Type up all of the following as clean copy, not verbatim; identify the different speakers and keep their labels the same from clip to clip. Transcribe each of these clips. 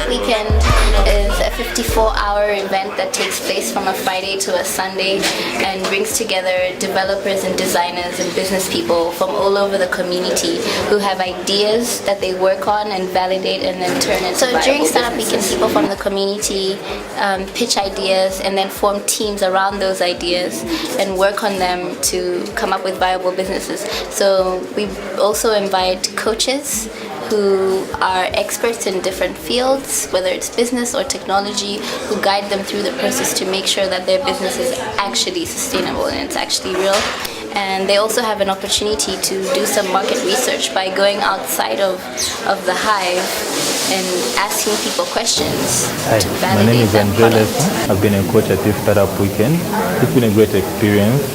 Speaker 1: Weekend is a 54-hour event that takes place from a Friday to a Sunday and brings together developers and designers and business people from all over the community who have ideas that they work on and validate and then turn into viable businesses. So during Startup Weekend, people from the community pitch ideas and then form teams around those ideas and work on them to come up with viable businesses. So we also invite coaches who are experts in different fields, whether it's business or technology, who guide them through the process to make sure that their business is actually sustainable and it's actually real. And they also have an opportunity to do some market research by going outside of the hive and asking people questions to validate that product.
Speaker 2: My name is Andreas. I've been a coach at this Startup Weekend. It's been a great experience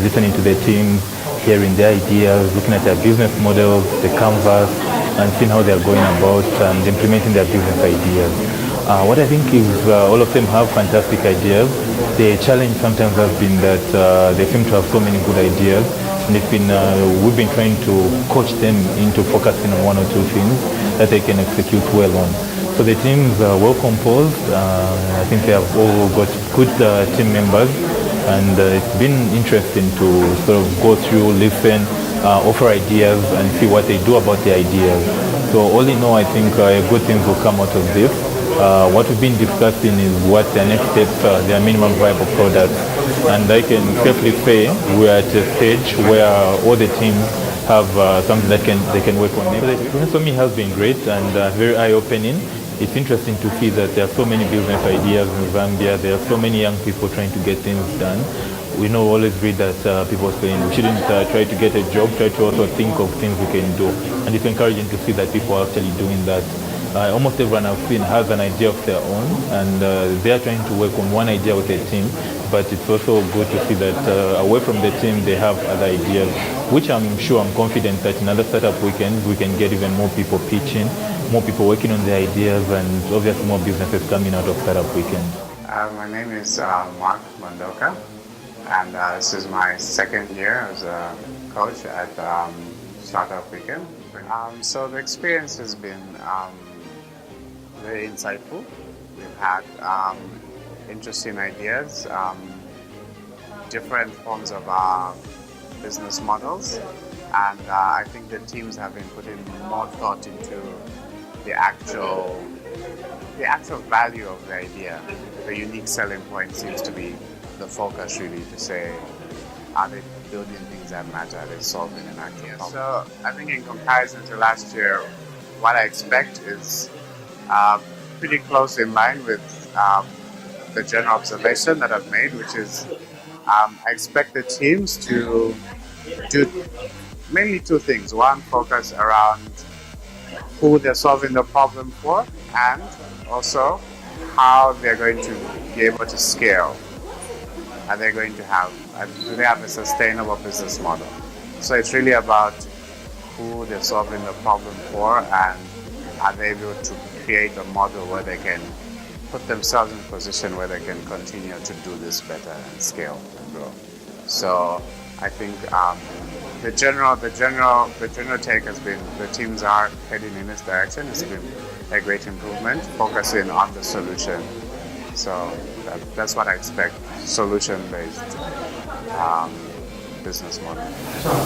Speaker 2: listening to the team, hearing their ideas, looking at their business models, the canvas, and seeing how they're going about implementing their business ideas. What I think is all of them have fantastic ideas. The challenge sometimes has been that they seem to have so many good ideas, and we've been trying to coach them into focusing on one or two things that they can execute well on. So the teams are well composed. I think they have all got good team members, and it's been interesting to sort of go through, listen, offer ideas and see what they do about the ideas. So all in all, I think good things will come out of this. What we've been discussing is what their next steps are, their minimum viable products. And I can safely say we're at a stage where all the teams have something that they can work on. The experience for me has been great and very eye-opening. It's interesting to see that there are so many business ideas in Zambia. There are so many young people trying to get things done. We know always read that people saying we shouldn't try to get a job, try to also think of things we can do. And it's encouraging to see that people are actually doing that. Almost everyone I've seen has an idea of their own, and they're trying to work on one idea with a team. But it's also good to see that away from the team, they have other ideas, which I'm confident that in other startup weekends, we can get even more people pitching, more people working on their ideas, and obviously more businesses coming out of startup weekend.
Speaker 3: My name is Mark Mondoka, and this is my second year as a coach at Startup Weekend. So the experience has been very insightful. We've had interesting ideas, different forms of business models, and I think the teams have been putting more thought into the actual value of the idea. The unique selling point seems to be the focus, really, to say, are they building things that matter? Are they solving an idea? So I think in comparison to last year, what I expect is pretty close in line with the general observation that I've made, which is I expect the teams to do mainly two things. One, focus around who they're solving the problem for, and also how they're going to be able to scale. Are they going to do they have a sustainable business model? So it's really about who they're solving the problem for, and are they able to create a model where they can put themselves in a position where they can continue to do this better and scale and grow. So I think the general take has been the teams are heading in this direction. It's been a great improvement, focusing on the solution. So that's what I expect, solution-based business model.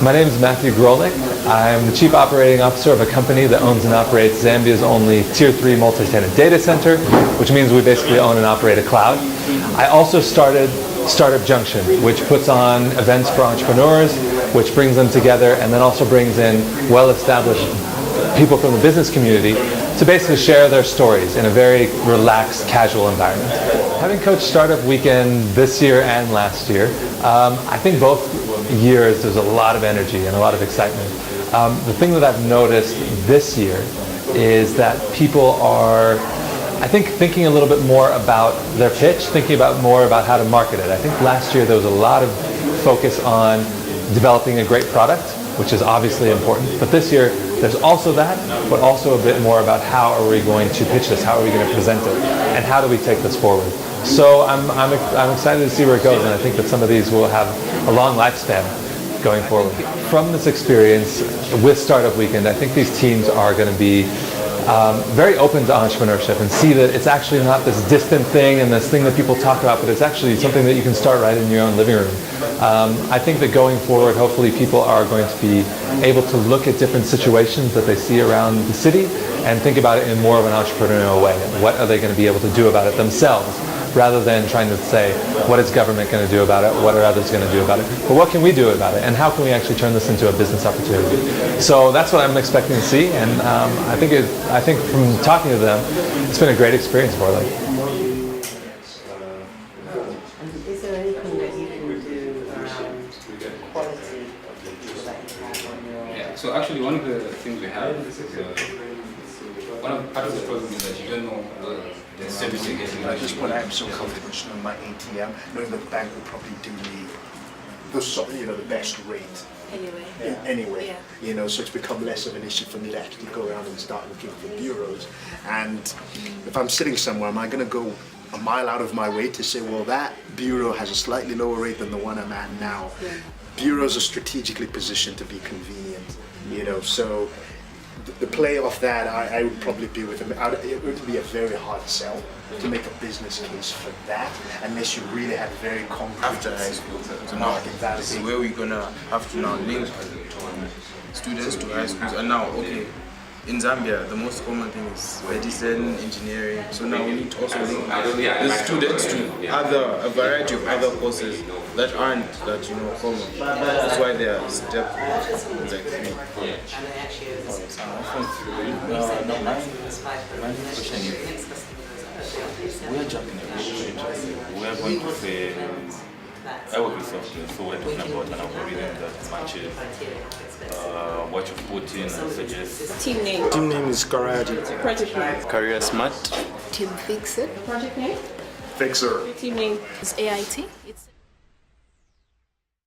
Speaker 4: My name is Matthew Grolik. I'm the Chief Operating Officer of a company that owns and operates Zambia's only Tier 3 multi-tenant data center, which means we basically own and operate a cloud. I also started Startup Junction, which puts on events for entrepreneurs, which brings them together and then also brings in well-established people from the business community to basically share their stories in a very relaxed, casual environment. Having coached Startup Weekend this year and last year, I think both years there's a lot of energy and a lot of excitement. The thing that I've noticed this year is that people are, I think, thinking a little bit more about their pitch, thinking more about how to market it. I think last year there was a lot of focus on developing a great product, which is obviously important. But this year, there's also that, but also a bit more about how are we going to pitch this, how are we going to present it, and how do we take this forward. So I'm excited to see where it goes, and I think that some of these will have a long lifespan going forward. From this experience with Startup Weekend, I think these teams are going to be very open to entrepreneurship and see that it's actually not this distant thing and this thing that people talk about, but it's actually something that you can start right in your own living room. I think that going forward, hopefully people are going to be able to look at different situations that they see around the city and think about it in more of an entrepreneurial way. What are they going to be able to do about it themselves, rather than trying to say, what is government going to do about it? What are others going to do about it? But what can we do about it? And how can we actually turn this into a business opportunity? So that's what I'm expecting to see. And I think from talking to them, it's been a great experience for them.
Speaker 5: Is there anything that you can do around quality that you have on your...
Speaker 6: Yeah, so actually one of the things we have is part of the problem is that you don't know the service you're getting.
Speaker 7: At this point, I am so confident on my ATM, knowing that the bank will probably do me the best rate. Anyway, so it's become less of an issue for me to actually go around and start looking for bureaus. And if I'm sitting somewhere, am I going to go a mile out of my way to say, well, that bureau has a slightly lower rate than the one I'm at now? Yeah. Bureaus are strategically positioned to be convenient, so the play off that, I would probably be with them. It would be a very hard sell to make a business case for that, unless you really had very concrete
Speaker 8: after high school. So now this is where we're gonna have to now link students to high schools. And now, okay, in Zambia, the most common thing is medicine, engineering. So now we need to also link the students to a variety of other courses that aren't common. That's why they are step like three.
Speaker 9: My question is, we are jumping a bit. We are going to say, I work with software, so we're talking about an algorithm that matches what you put in and suggests.
Speaker 10: Team name?
Speaker 7: Team name is Karadi.
Speaker 10: Project name?
Speaker 9: Career Smart.
Speaker 1: Team Fix It.
Speaker 10: Project name?
Speaker 7: Fixer.
Speaker 10: Team name?
Speaker 1: It's AIT. It's